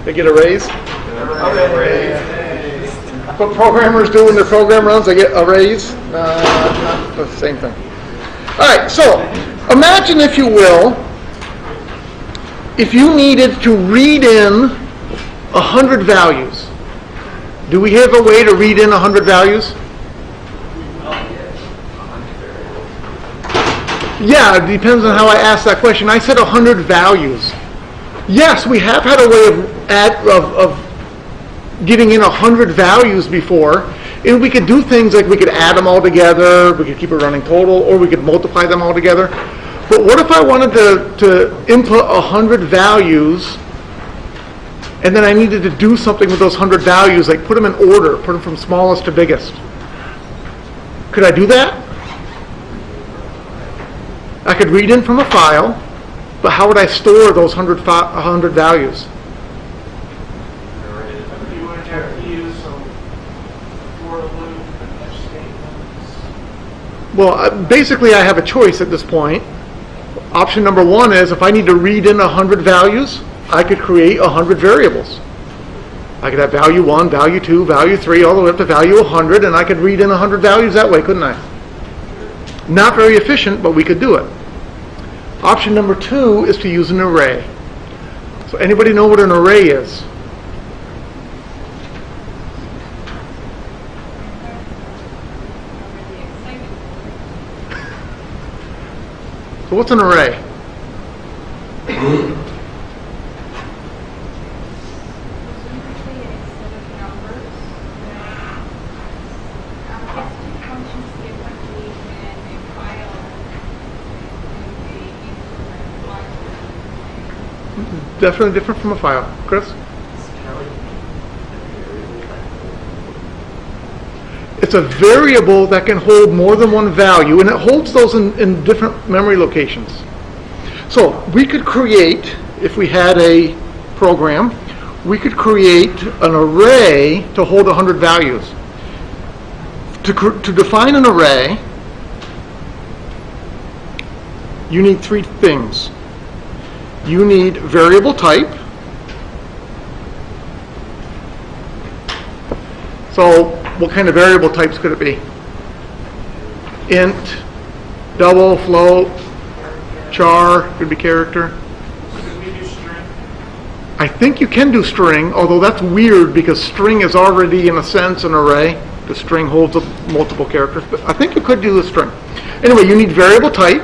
They get a raise? What programmers do when their program runs, they get a raise? Not the same thing. All right, so imagine, if you will, if you needed to read in 100 values. Do we have a way to read in 100 values? Yeah, it depends on how I ask that question. I said 100 values. Yes, we have had a way of getting in 100 values before, and we could do things like we could add them all together, we could keep a running total, or we could multiply them all together. But what if I wanted to input 100 values, and then I needed to do something with those 100 values, like put them in order, put them from smallest to biggest? Could I do that? I could read in from a file, but how would I store those 100 values? You would have to use some for loop and if statements. Well, basically I have a choice at this point. Option number one is, if I need to read in 100 values, I could create 100 variables. I could have value 1, value 2, value 3, all the way up to value 100, and I could read in 100 values that way, couldn't I? Not very efficient, but we could do it. Option number two is to use an array. So anybody know what an array is? So what's an array? Definitely different from a file. Chris? It's a variable that can hold more than one value, and it holds those in different memory locations. So we could create, if we had a program, we could create an array to hold 100 values. To define an array, you need three things. You need variable type. So what kind of variable types could it be? Int, double, float, char, could be character. Could we do string? I think you can do string, although that's weird because string is already, in a sense, an array. The string holds multiple characters, but I think you could do the string. Anyway, you need variable type.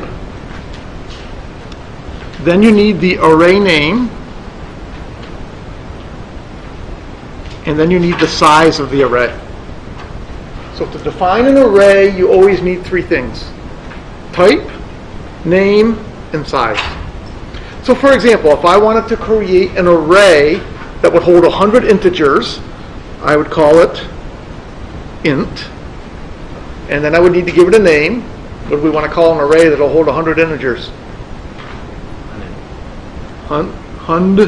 Then you need the array name. And then you need the size of the array. So to define an array, you always need three things: type, name, and size. So for example, if I wanted to create an array that would hold 100 integers, I would call it int. And then I would need to give it a name. What do we want to call an array that will hold 100 integers? Hund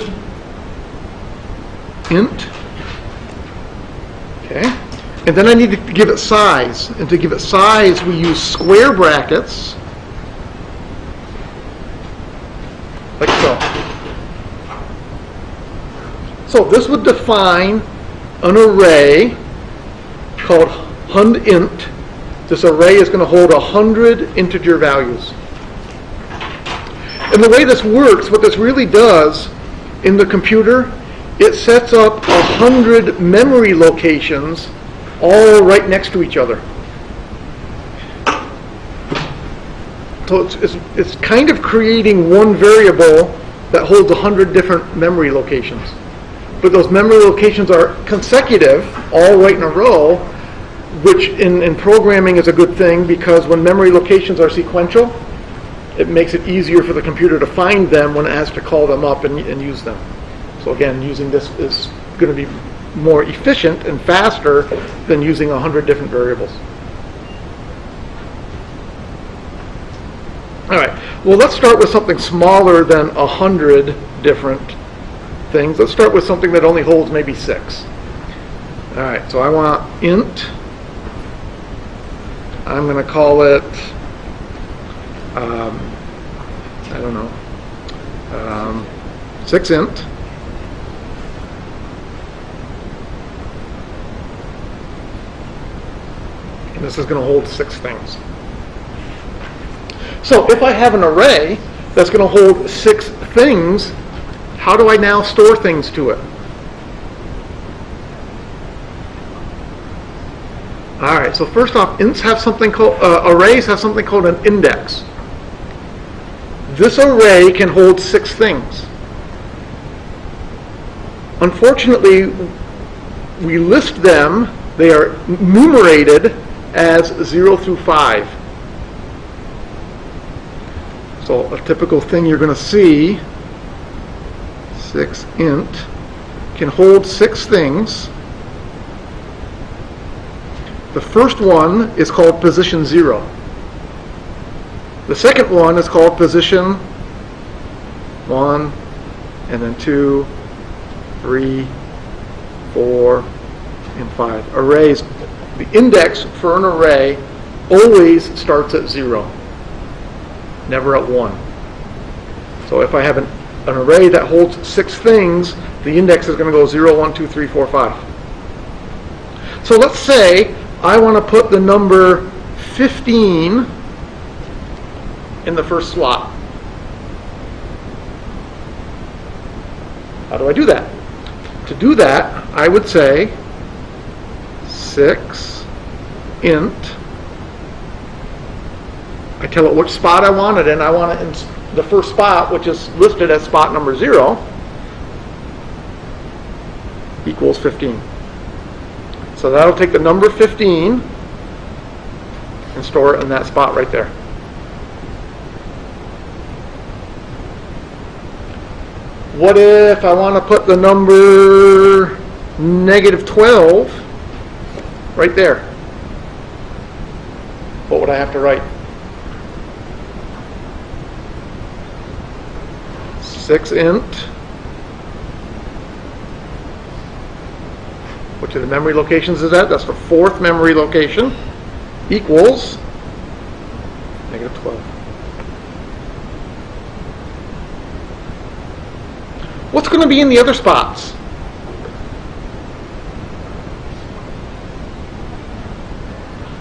int. Okay. And then I need to give it size. And to give it size, we use square brackets, like so. So this would define an array called hundint. This array is going to hold 100 integer values. And the way this works, what this really does in the computer, it sets up 100 memory locations all right next to each other. So it's kind of creating one variable that holds 100 different memory locations. But those memory locations are consecutive, all right in a row, which in programming is a good thing, because when memory locations are sequential, it makes it easier for the computer to find them when it has to call them up and use them. So again, using this is going to be more efficient and faster than using 100 different variables. All right, well, let's start with something smaller than 100 different things. Let's start with something that only holds maybe 6. All right, so I want int. I'm going to call it, I don't know, 6int. This is going to hold 6 things. So if I have an array that's going to hold 6 things, how do I now store things to it? All right, so first off, arrays have something called an index. This array can hold 6 things. Unfortunately, we list them, they are numerated as 0 through 5. So a typical thing you're going to see, 6 int, can hold 6 things. The first one is called position 0. The second one is called position 1, and then 2, 3, 4, and 5. Arrays, the index for an array always starts at 0, never at 1. So if I have an array that holds 6 things, the index is going to go 0, 1, 2, 3, 4, 5. So let's say I want to put the number 15 in the first slot. How do I do that? To do that, I would say 6 int. I tell it which spot I want it in. I want it in the first spot, which is listed as spot number 0, equals 15. So that'll take the number 15 and store it in that spot right there. What if I want to put the number -12 right there? What would I have to write? 6 int. Which of the memory locations is that? That's the 4th memory location. Equals -12. What's going to be in the other spots?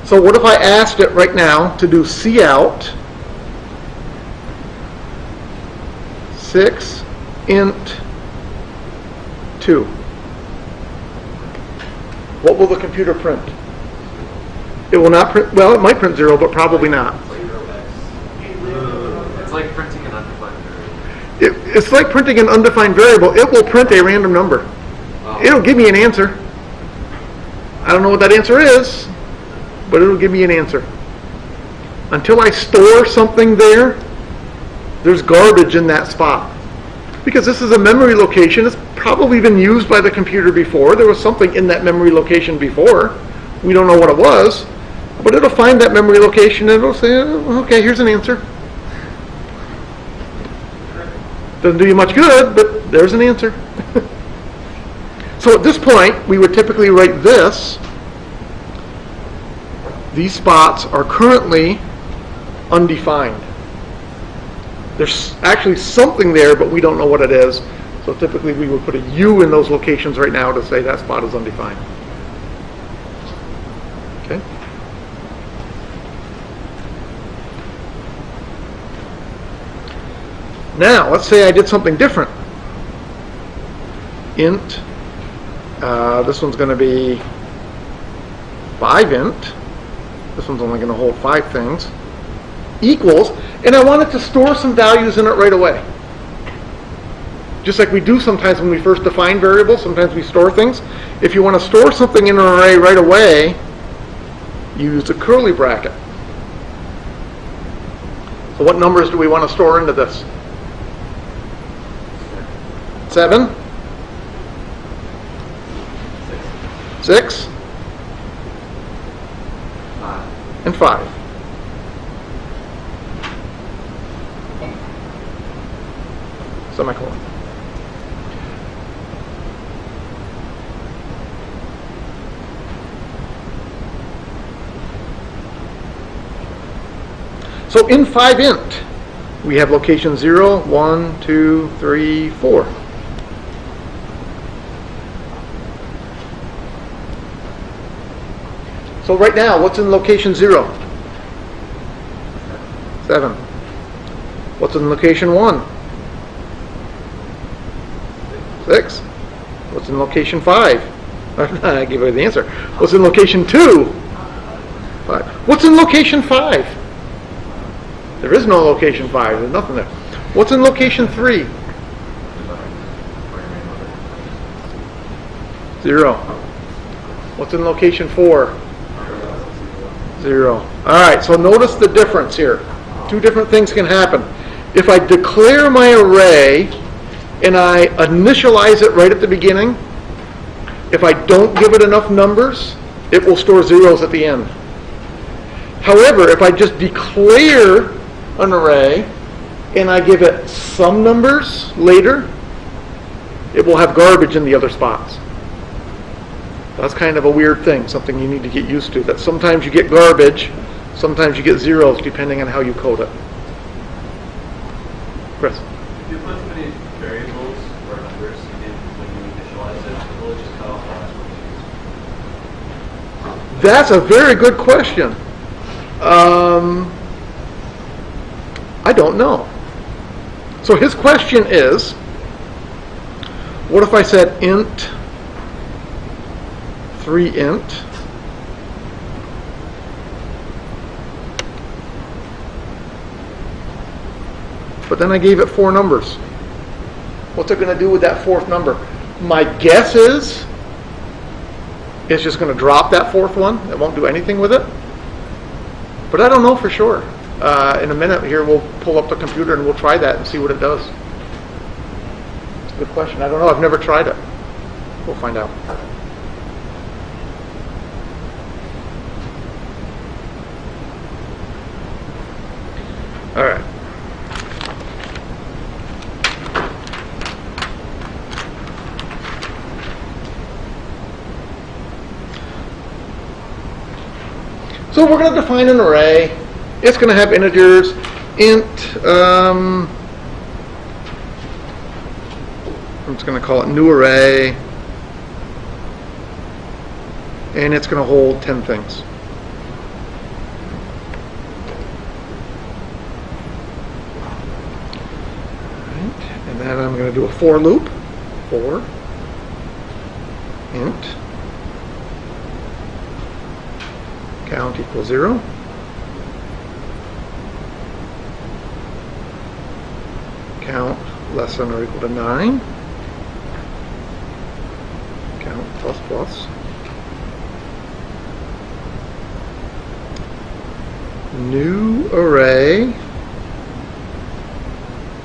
So what if I asked it right now to do cout 6 int 2? What will the computer print? It will not print, well, it might print 0, but probably not. It's like printing an undefined variable. It's like printing an undefined variable. It will print a random number. Oh. It'll give me an answer. I don't know what that answer is, but it'll give me an answer. Until I store something there, there's garbage in that spot. Because this is a memory location, it's probably been used by the computer before. There was something in that memory location before. We don't know what it was, but it'll find that memory location and it'll say, oh, okay, here's an answer. Doesn't do you much good, but there's an answer. So at this point, we would typically write this. These spots are currently undefined. There's actually something there, but we don't know what it is. So typically we would put a U in those locations right now to say that spot is undefined. Okay. Now, let's say I did something different. Int, this one's going to be 5 int. This one's only going to hold 5 things. Equals, and I want it to store some values in it right away. Just like we do sometimes when we first define variables, sometimes we store things. If you want to store something in an array right away, use a curly bracket. So what numbers do we want to store into this? 7? 6? 5. And 5. Semicolon. So in 5 int, we have location 0, 1, 2, 3, 4. So So right now, what's in location 0? 7. What's in location 1? 6. What's in location 5? I give away the answer. What's in location 2? 5. What's in location 5? There is no location 5. There's nothing there. What's in location 3? 0. What's in location 4? 0. Alright, so notice the difference here. Two different things can happen. If I declare my array and I initialize it right at the beginning, if I don't give it enough numbers, it will store zeros at the end. However, if I just declare an array and I give it some numbers later, it will have garbage in the other spots. That's kind of a weird thing, something you need to get used to, that sometimes you get garbage, sometimes you get zeros, depending on how you code it. Chris? If you put too many variables or numbers in when you initialize it, will it just cut off the last one? That's a very good question. I don't know. So his question is, what if I said int 3int but then I gave it 4 numbers? What's it going to do with that 4th number? My guess is it's just going to drop that 4th one. It won't do anything with it. But I don't know for sure. In a minute here we'll pull up the computer and we'll try that and see what it does. It's a good question. I don't know. I've never tried it. We'll find out. All right. So we're going to define an array. It's going to have integers. Int, I'm just going to call it new array. And it's going to hold 10 things. And then I'm going to do a for loop. For int count equals 0. Count less than or equal to 9. Count plus plus. New array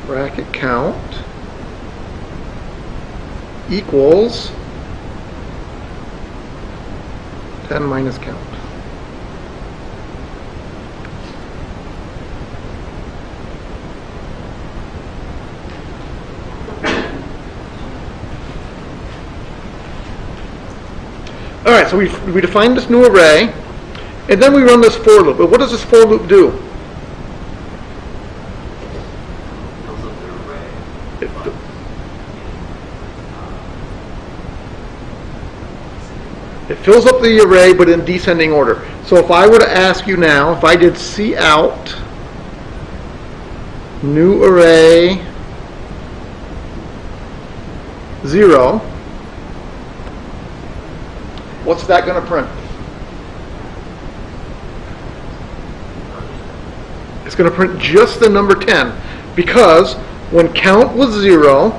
bracket count equals 10 minus count. All right, so we defined this new array, and then we run this for loop. But what does this for loop do? It fills up the array, but in descending order. So if I were to ask you now, if I did cout new array 0, what's that going to print? It's going to print just the number 10, because when count was 0,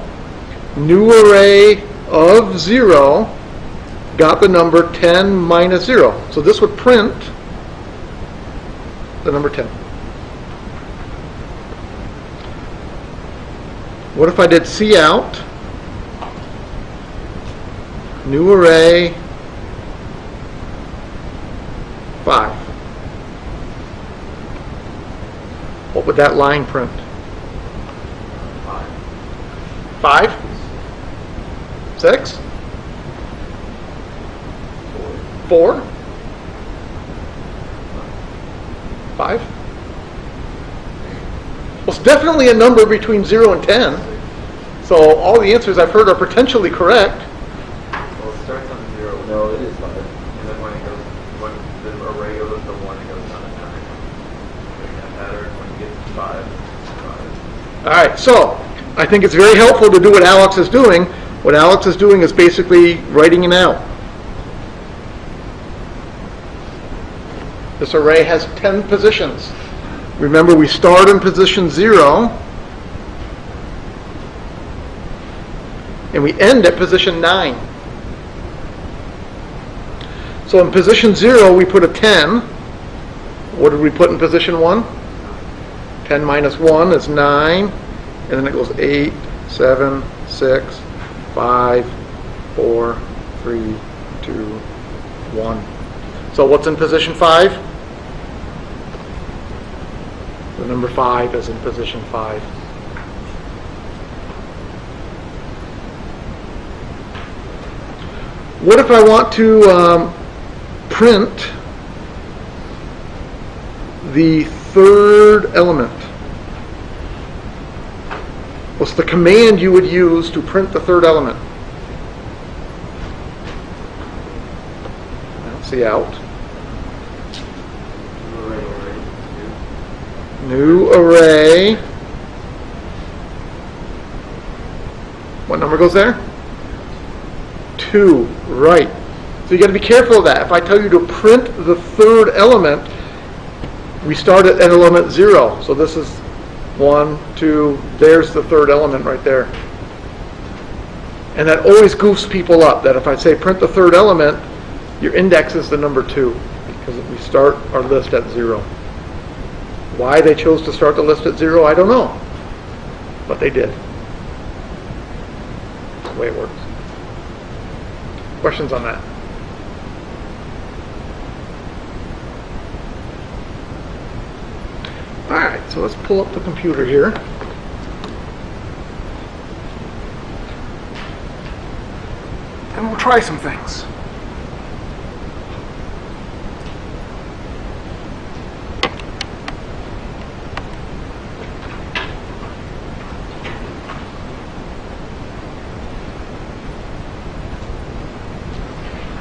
new array of 0 got the number 10 minus 0. So this would print the number 10. What if I did cout new array 5? What would that line print? 5? 6? 4? 5? Well, it's definitely a number between 0 and 10. So all the answers I've heard are potentially correct. Well, it starts on 0. No, it is 5. And then when it goes, when the All right, so I think it's very helpful to do what Alex is doing. What Alex is doing is basically writing it out. This array has 10 positions. Remember, we start in position 0, and we end at position 9. So in position 0, we put a 10. What did we put in position 1? 10 minus 1 is 9, and then it goes 8, 7, 6, 5, 4, 3, 2, 1. So what's in position 5? The number 5 is in position 5. What if I want to print the third element? What's the command you would use to print the third element? I don't see out. New array. What number goes there? 2. Right. So you got to be careful of that. If I tell you to print the third element, we start at element 0. So this is 1, 2. There's the third element right there. And that always goofs people up. That if I say print the third element, your index is the number 2, because we start our list at 0. Why they chose to start the list at 0, I don't know. But they did. That's the way it works. Questions on that? Alright, so let's pull up the computer here. And we'll try some things.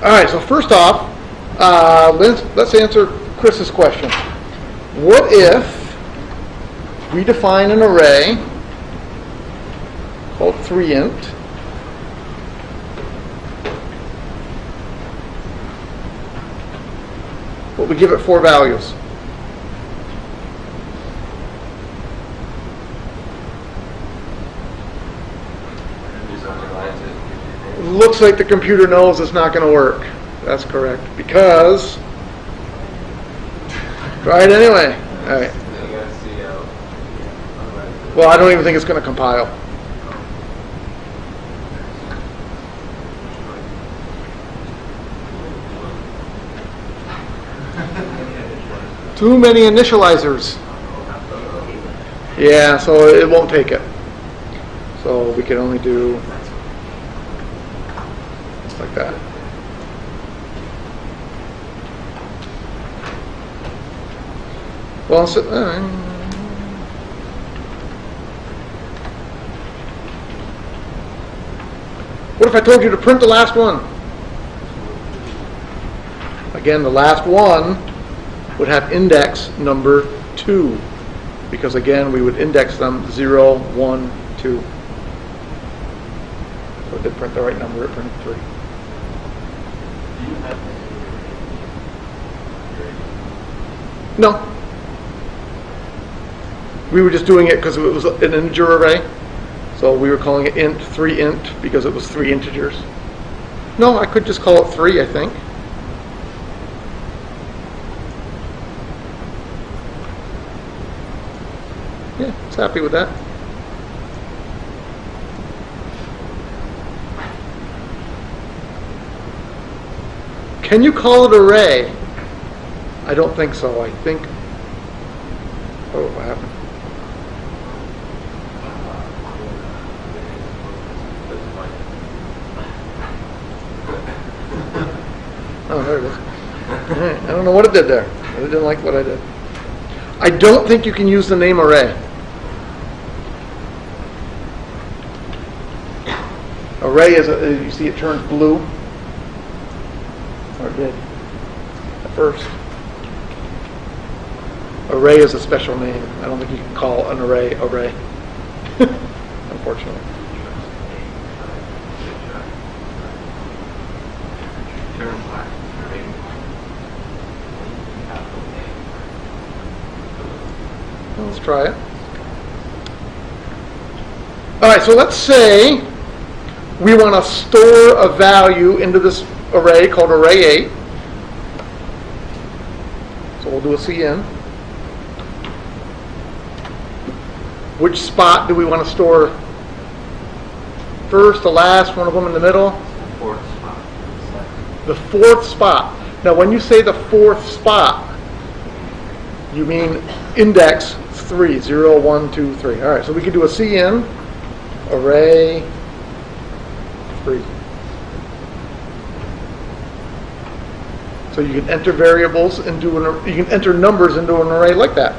Alright, so first off, let's answer Chris's question. What if we define an array called 3int but we give it 4 values? Looks like the computer knows it's not going to work. That's correct. Because, try it anyway. All right. Well, I don't even think it's going to compile. Too many initializers. Yeah, so it won't take it. So we can only do like that. Well, so, what if I told you to print the last one? Again, the last one would have index number 2, because again, we would index them 0, 1, 2. So it did print the right number, it printed 3. No. We were just doing it because it was an integer array. So we were calling it int, 3int, because it was 3 integers. No, I could just call it 3, I think. Yeah, it's happy with that. Can you call it array? I don't think so. I think... Oh, what happened? Oh, there it is. All right. I don't know what it did there. I didn't like what I did. I don't think you can use the name array. Array is, you see it turns blue. Or it did at first. Array is a special name. I don't think you can call an array array. unfortunately. Turn black. Let's try it. All right, so let's say we want to store a value into this array called array 8. So we'll do a CN. Which spot do we want to store? First, the last, one of them in the middle? Fourth spot. The fourth spot. Now, when you say the fourth spot, you mean index 3, 0, 1, 2, 3. All right, so we could do a CN, array 3. So you can enter variables into you can enter numbers into an array like that.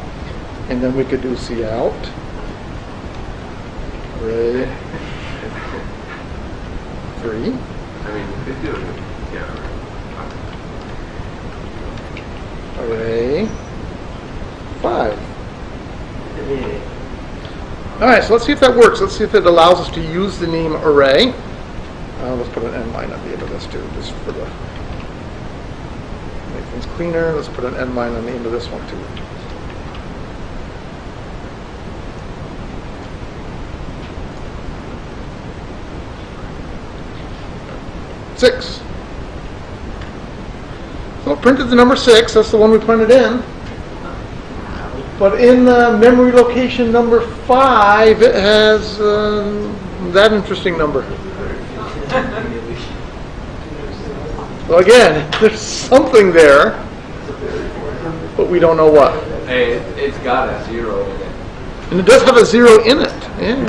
And then we could do cout, array 3. I mean, you could do it. Yeah. Array 5. All right, so let's see if that works. Let's see if it allows us to use the name array. Let's put an n line at the end of this too, just for the make things cleaner. Let's put an n line on the end of this one too. Six. So it printed the number 6. That's the one we printed in. But in memory location number 5, it has that interesting number. Well, again, there's something there, but we don't know what. Hey, it's got a 0 in it. And it does have a 0 in it. Yeah.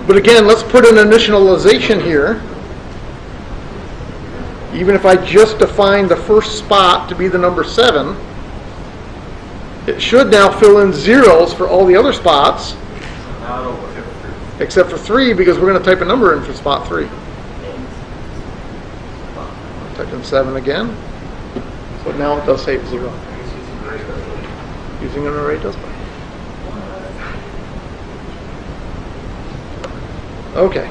But again, let's put an initialization here. Even if I just define the first spot to be the number 7, it should now fill in zeros for all the other spots, except for 3, because we're going to type a number in for spot 3. Type in 7 again. So now it does say 0. Using an array does that. Okay.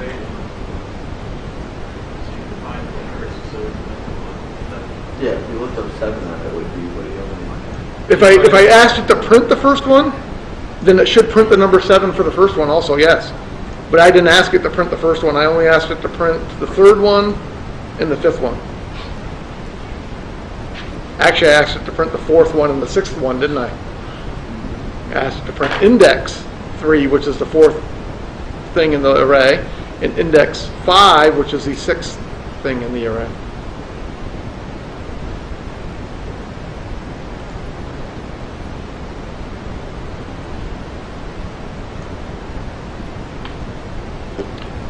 Yeah, if you looked up 7, that would be what you only want. If I asked it to print the first one, then it should print the number 7 for the first one also, yes. But I didn't ask it to print the first one. I only asked it to print the third one and the 5th one. Actually, I asked it to print the 4th one and the 6th one, didn't I? I asked it to print index 3, which is the 4th thing in the array, and index 5, which is the 6th thing in the array.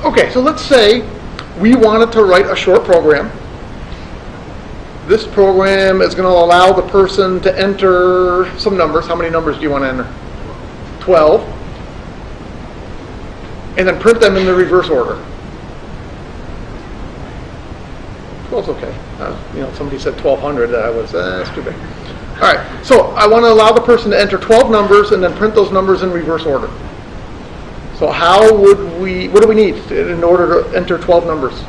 Okay, so let's say we wanted to write a short program. This program is going to allow the person to enter some numbers. How many numbers do you want to enter? 12. And then print them in the reverse order. 12's okay. Somebody said 1200. That's too big. All right, so I want to allow the person to enter 12 numbers and then print those numbers in reverse order. So what do we need in order to enter 12 numbers?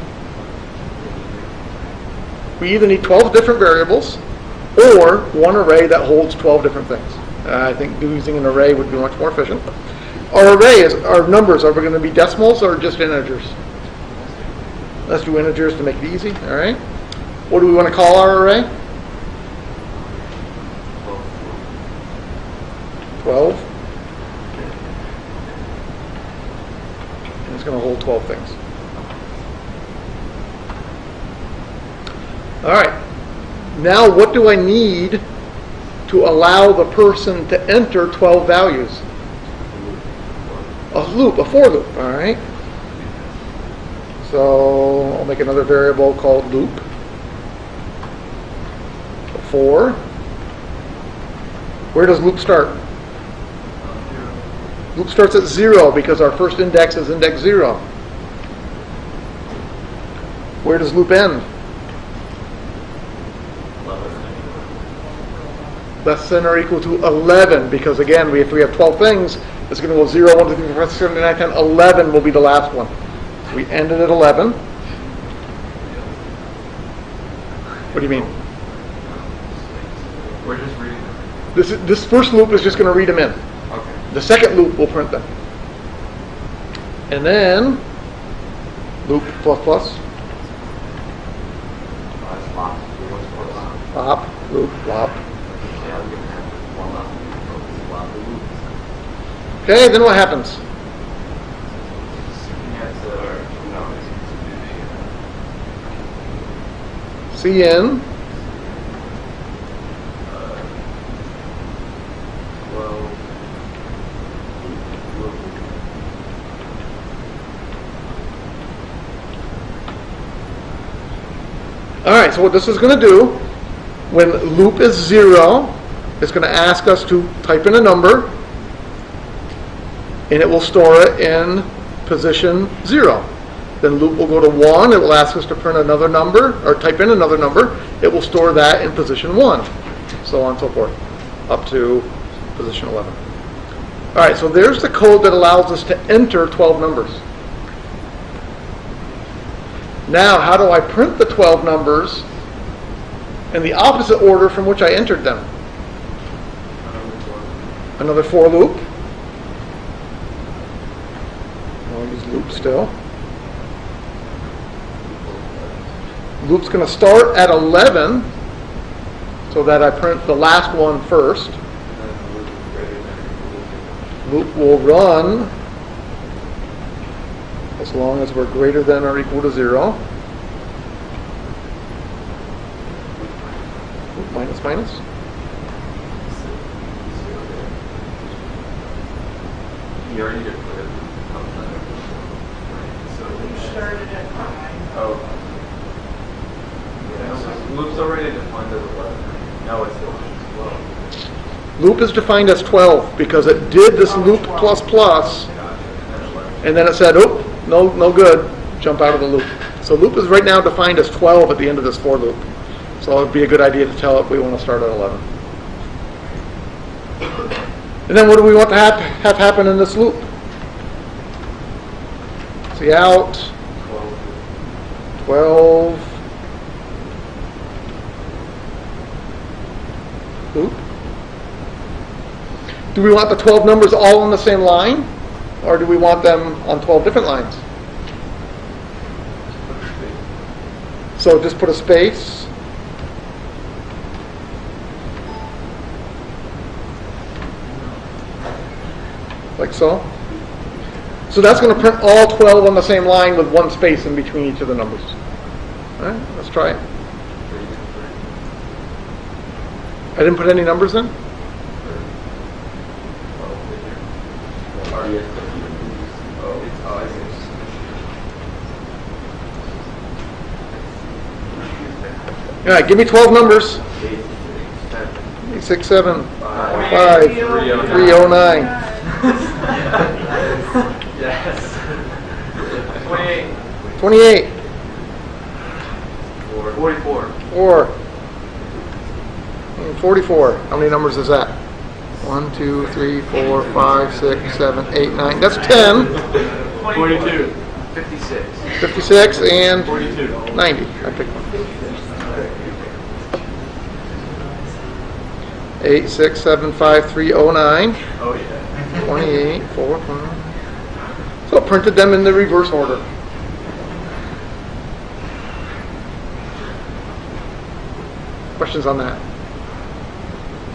We either need 12 different variables or one array that holds 12 different things. I think using an array would be much more efficient. Our numbers, are we going to be decimals or just integers? Let's do integers to make it easy, all right? What do we want to call our array? 12. And it's going to hold 12 things. All right. Now what do I need to allow the person to enter 12 values? A for loop, all right? So I'll make another variable called loop. For. Where does loop start? Loop starts at 0 because our first index is index 0. Where does loop end? less than or equal to 11, because again, if we have 12 things, it's going to go 0, 1, 2, 3, 4, 5, 6, 7, 8, 9, 10, 11 will be the last one. So we ended at 11. What do you mean? We're just reading them. This first loop is just going to read them in. Okay. The second loop will print them. And then, loop plus plus, It's locked. We want to put it on. flop, loop, flop. Yeah, we're gonna have one up. Lock the loops. Okay, then what happens? Cn, all right, so what this is going to do, when loop is 0, it's going to ask us to type in a number, and it will store it in position 0. Then loop will go to 1, it will ask us to print another number, or type in another number, it will store that in position 1, so on and so forth, up to position 11. All right, so there's the code that allows us to enter 12 numbers. Now, how do I print the 12 numbers in the opposite order from which I entered them? Another for loop. I'll use loop still. Loop's going to start at 11 so that I print the last one first. Loop will run as long as we're greater than or equal to 0. Loop minus minus. You already did put it outside. So we started at 9. Oh. Yeah, so loop's already defined as 11. Now it's still 12. Loop is defined as 12 because it did this loop plus plus, and then it said, oh, no good, jump out of the loop. So loop is right now defined as 12 at the end of this for loop. So it would be a good idea to tell it we want to start at 11. And then what do we want to have happen in this loop? See out, 12, loop. Do we want the 12 numbers all on the same line? Or do we want them on 12 different lines? So just put a space. Like so. So that's going to print all 12 on the same line with one space in between each of the numbers. All right, let's try it. I didn't put any numbers in? All right, give me 12 numbers. 8, 6, 7, 5, 309. Yes. 28. 28. 44. 4. 44. How many numbers is that? 1, 2, 3, 4, 5, 6, 7, 8, 9. That's 10. 22. 56. 56 and 42. 90. I picked one. 8, 6, 7, 5, 3, 0, 9. Oh yeah. 28, 4, 5. So I printed them in the reverse order. Questions on that?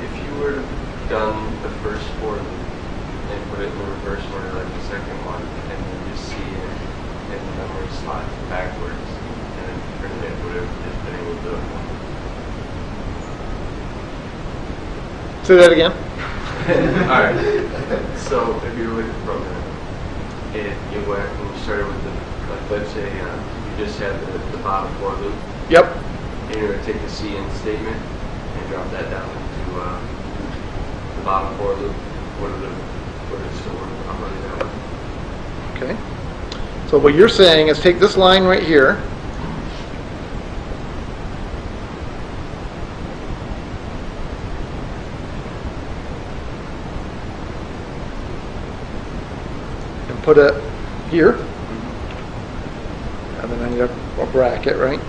If you were done the first four and put it in the reverse order like the second one, and then just see it in the memory slot backwards, and then print it, would have just been able to do it. Say that again. Alright, so if you were with the program, and you went and you started with the, like, let's say you just had the bottom for loop, Yep. and you're going to take the CN statement and drop that down to the bottom for loop, would it still work properly that way? Okay. So what you're saying is take this line right here, put it here. And then I need a bracket, right?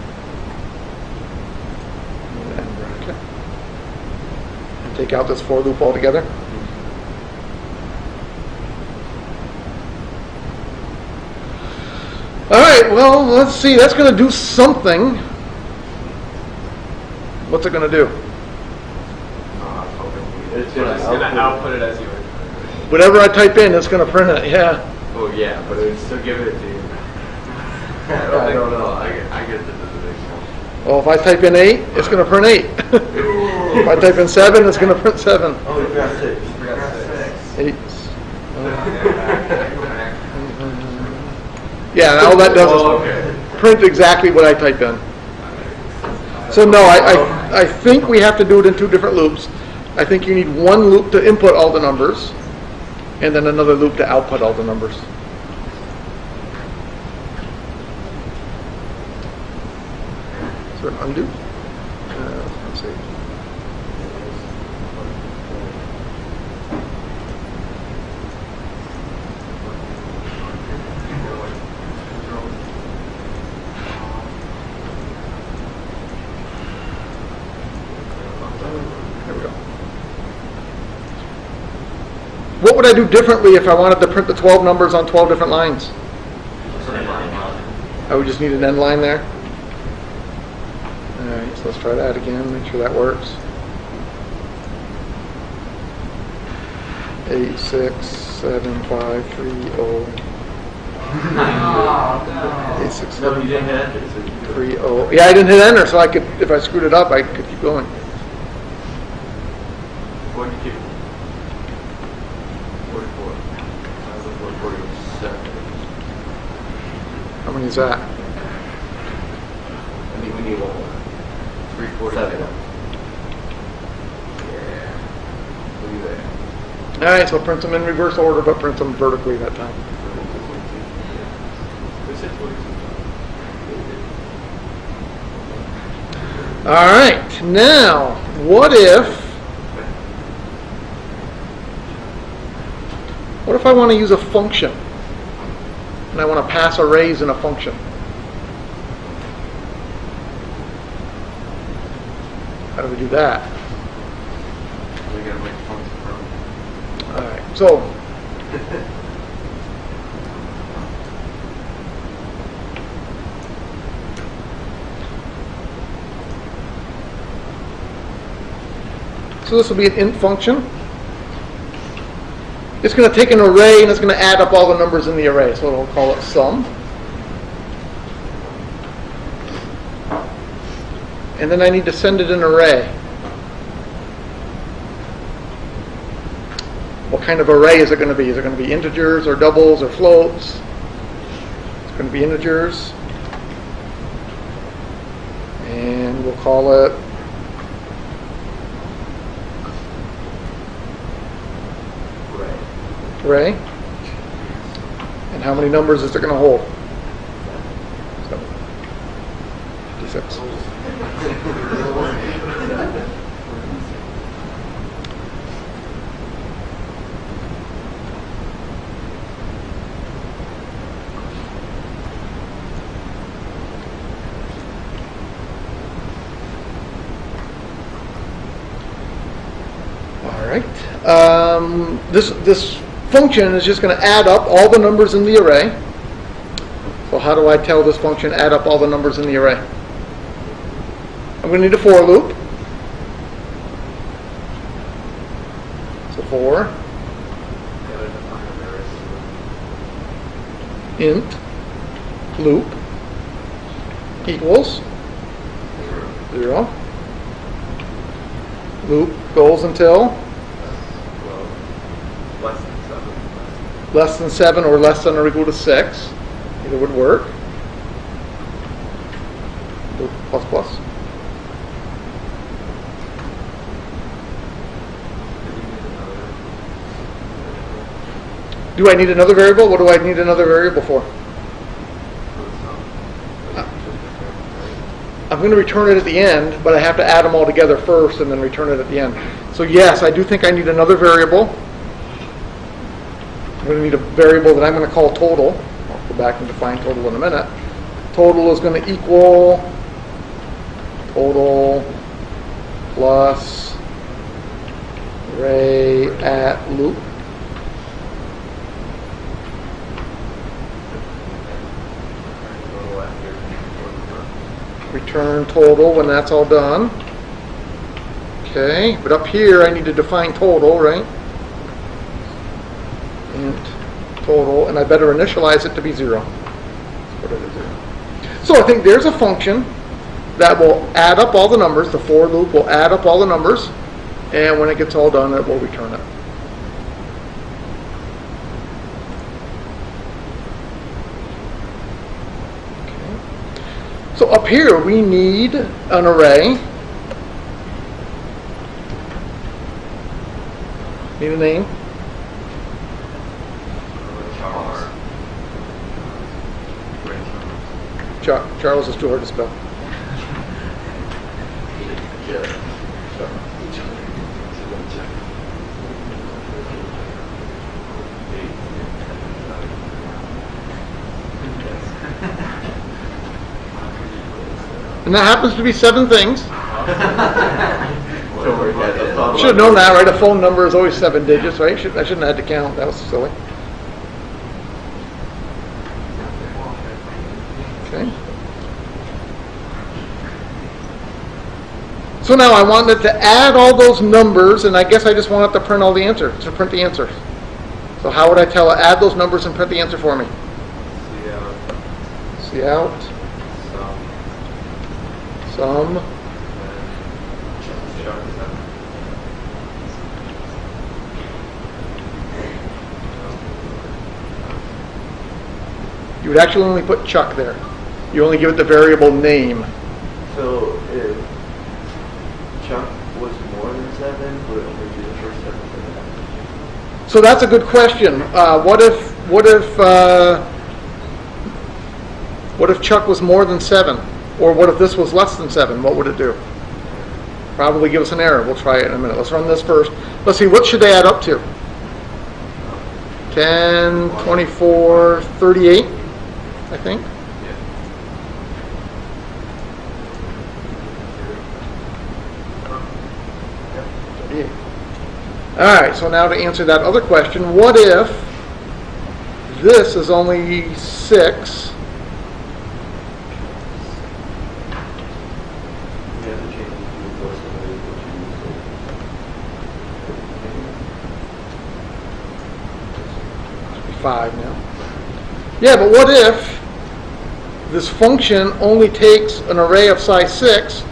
And end bracket. And take out this for loop altogether. All right, well, let's see. That's going to do something. What's it going to do? It's gonna output it as you would. Whatever I type in, it's going to print it, yeah. Oh yeah, but it would still give it to you. I don't know. I get the position. Well, if I type in 8, it's going to print 8. If I type in 7, it's going to print 7. Oh, we forgot 6. 8. Yeah, and all that does is print exactly what I type in. So no, I think we have to do it in 2 different loops. I think you need one loop to input all the numbers, and then another loop to output all the numbers. So undo. Let's see. There we go. What would I do differently if I wanted to print the 12 numbers on 12 different lines? I would just need an end line there. All right, so let's try that again, make sure that works. 8, 6, 7, 5, 3, 0. 8, 6, No, 7, you didn't hit enter. So you could- 3, 0. Yeah, I didn't hit enter, so I could, if I screwed it up, I could keep going. What did you keep? 44. I was 47. How many is that? I think we need one more. 347. 7. Yeah. Look at that. All right, so print them in reverse order, but print them vertically that time. We said 42. All right, now, what if I want to use a function, and I want to pass arrays in a function? How do we do that? We gotta make function from. All right, so this will be an int function. It's going to take an array and it's going to add up all the numbers in the array. So we'll call it sum. And then I need to send it an array. What kind of array is it going to be? Is it going to be integers or doubles or floats? It's going to be integers. And we'll call it array. And how many numbers is it going to hold? 56. All right. This function is just going to add up all the numbers in the array. So how do I tell this function add up all the numbers in the array? I'm going to need a for loop. So for int loop equals 0. Loop goes until less than 7 or less than or equal to 6. Either would work. Loop plus plus. Do I need another variable? What do I need another variable for? I'm going to return it at the end, but I have to add them all together first and then return it at the end. So yes, I do think I need another variable. I'm going to need a variable that I'm going to call total. I'll go back and define total in a minute. Total is going to equal total plus array at loop. Return total when that's all done. Okay, but up here I need to define total, right? Int total, and I better initialize it to be 0. Put it at 0. So I think there's a function that will add up all the numbers. The for loop will add up all the numbers, and when it gets all done, it will return it. So up here we need an array. Need a name? Charles is too hard to spell. And that happens to be 7 things. Should have known that, right? A phone number is always 7 digits, right? I shouldn't have had to count. That was silly. Okay. So now I wanted to add all those numbers, and I guess I just wanted to print all the answers, to print the answers. So how would I tell it, add those numbers and print the answer for me? Cout. Sum. You would actually only put Chuck there. You only give it the variable name. So if Chuck was more than 7, would it only be the first 7 for that? So that's a good question. What if Chuck was more than 7? Or what if this was less than 7? What would it do? Probably give us an error. We'll try it in a minute. Let's run this first. Let's see, what should they add up to? 10, 24, 38, I think. Yeah. All right, so now to answer that other question, what if this is only 6? You have to change it to the first one. 5 now. Yeah, but what if this function only takes an array of size 6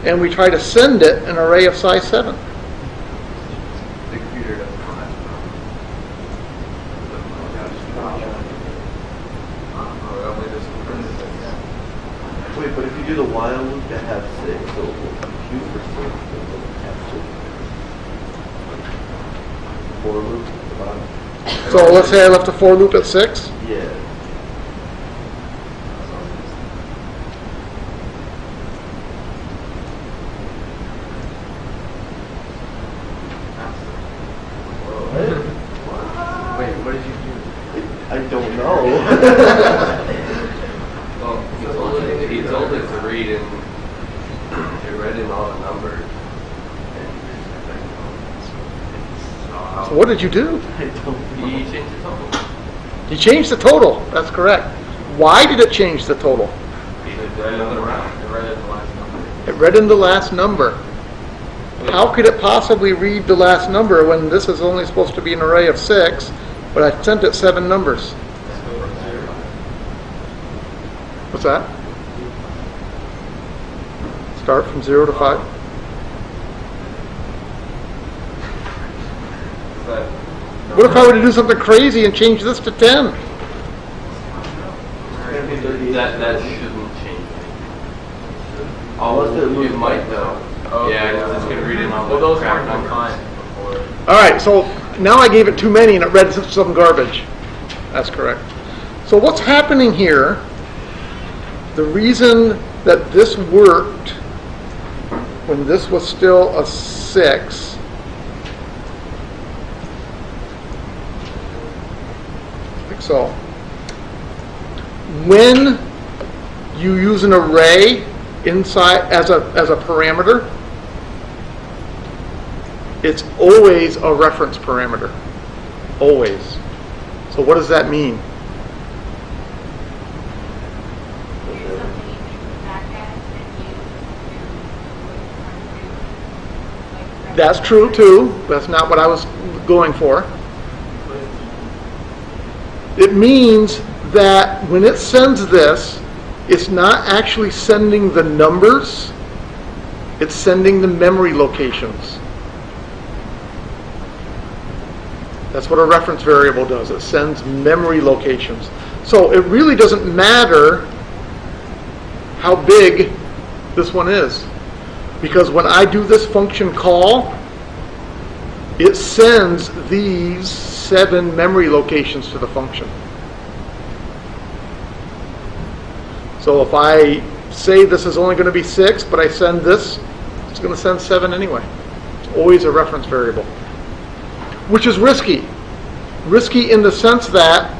and we try to send it an array of size 7? The computer doesn't know that. Wait, but if you do the while loop that has 6, so it will compute for 6, so it will have 6. For loop at the bottom. So let's say I left a for loop at 6. Yeah. Wait, what did you do? I don't know. Well, he told it to read in. It read in all the numbers. So what did you do? I don't He know. changed the total. You changed the total. That's correct. Why did it change the total? He did another round. It read in the last number. It read in the last number. How could it possibly read the last number when this is only supposed to be an array of 6, but I sent it 7 numbers? What's that? Start from 0 to 5? What if I were to do something crazy and change this to 10? That shouldn't change. Unless it It moves might back. though. Oh, Yeah, because it's gonna read in all the Well, those crap weren't numbers. defined before. All right, so now I gave it too many and it read some garbage. That's correct. So what's happening here, the reason that this worked when this was still a 6 So, when you use an array inside as a parameter, it's always a reference parameter. Always. So what does that mean? That's true too. That's not what I was going for. It means that when it sends this, it's not actually sending the numbers, it's sending the memory locations. That's what a reference variable does. It sends memory locations. So it really doesn't matter how big this one is, because when I do this function call, it sends these 7 memory locations to the function. So if I say this is only going to be 6, but I send this, it's going to send 7 anyway. It's always a reference variable, which is risky. Risky in the sense that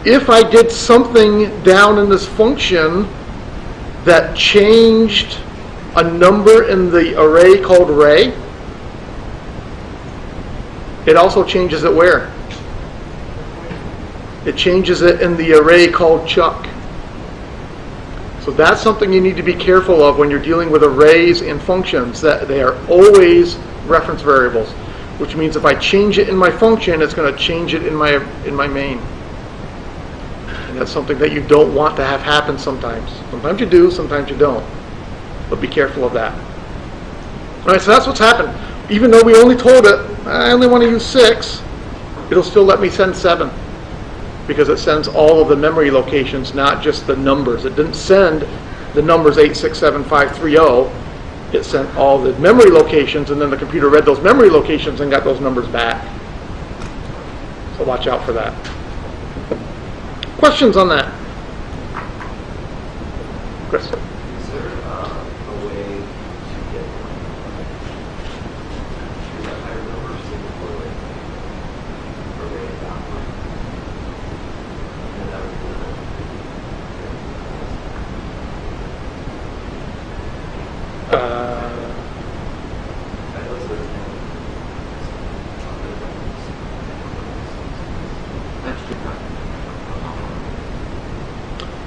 if I did something down in this function that changed a number in the array called Ray, it also changes it where? It changes it in the array called Chuck. So that's something you need to be careful of when you're dealing with arrays and functions, that they are always reference variables, which means if I change it in my function, it's going to change it in my main. And that's something that you don't want to have happen sometimes. Sometimes you do, sometimes you don't. But be careful of that. All right, so that's what's happened. Even though we only told it, I only want to use 6, it'll still let me send 7. Because it sends all of the memory locations, not just the numbers. It didn't send the numbers 8675330. It sent all the memory locations, and then the computer read those memory locations and got those numbers back. So watch out for that. Questions on that? Chris? Is there a way to get that higher number single array backward? And that would be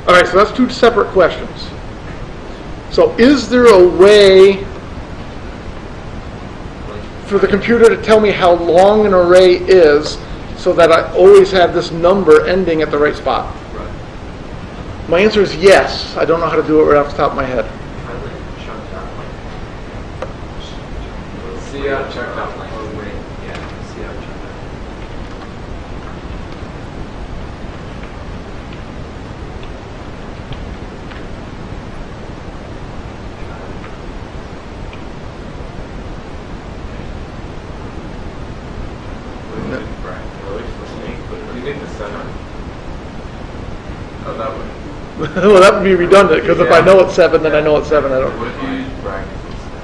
All right, so that's 2 separate questions. So is there a way for the computer to tell me how long an array is so that I always have this number ending at the right spot? right. My answer is yes. I don't know how to do it right off the top of my head. I like chunked out like. See how chunked out like. Oh wait, yeah. See how chunked out. You need the center. Oh, that would. Well, that would be redundant, because if I know it's 7, then I know it's 7. I don't. What if you use brackets instead?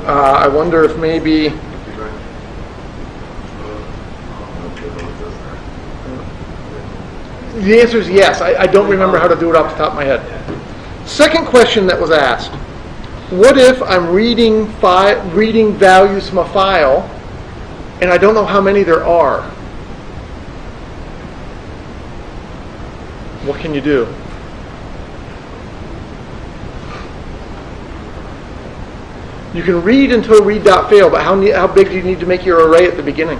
I wonder if maybe. The answer is yes. I don't remember how to do it off the top of my head. Second question that was asked: what if I'm reading values from a file, and I don't know how many there are? What can you do? You can read until read.fail, but how big do you need to make your array at the beginning?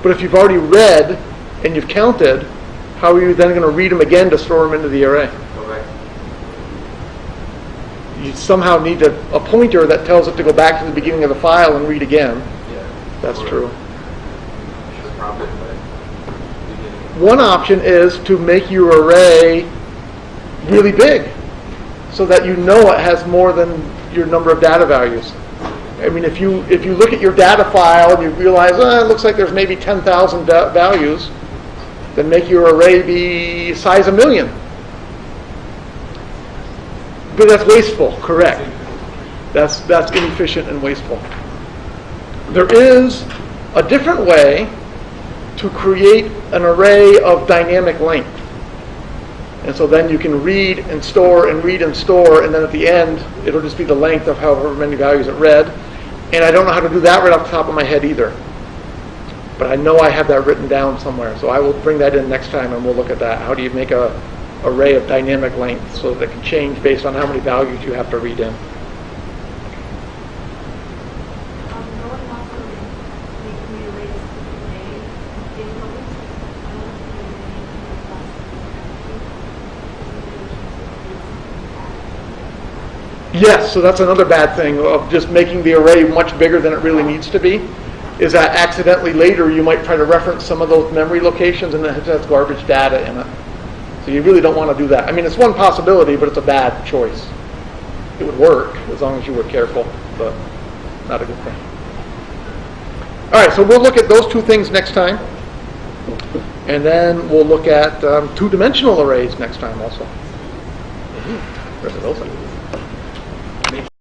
But if you've already read and you've counted, how are you then going to read them again to store them into the array? Go back. You somehow need a pointer that tells it to go back to the beginning of the file and read again. Yeah. That's true. Should probably beginning. One option is to make your array really big so that you know it has more than your number of data values. I mean, if you look at your data file and you realize, it looks like there's maybe 10,000 values, then make your array be size 1,000,000. But that's wasteful, correct. That's inefficient and wasteful. There is a different way to create an array of dynamic length. And so then you can read and store and read and store, and then at the end, it'll just be the length of however many values it read. And I don't know how to do that right off the top of my head either. But I know I have that written down somewhere, so I will bring that in next time and we'll look at that. How do you make a array of dynamic length so that it can change based on how many values you have to read in? Yes, so that's another bad thing of just making the array much bigger than it really needs to be, is that accidentally later you might try to reference some of those memory locations and then it has garbage data in it. So you really don't want to do that. I mean, it's one possibility, but it's a bad choice. It would work as long as you were careful, but not a good thing. All right, so we'll look at those two things next time. And then we'll look at two-dimensional arrays next time also. Where's those?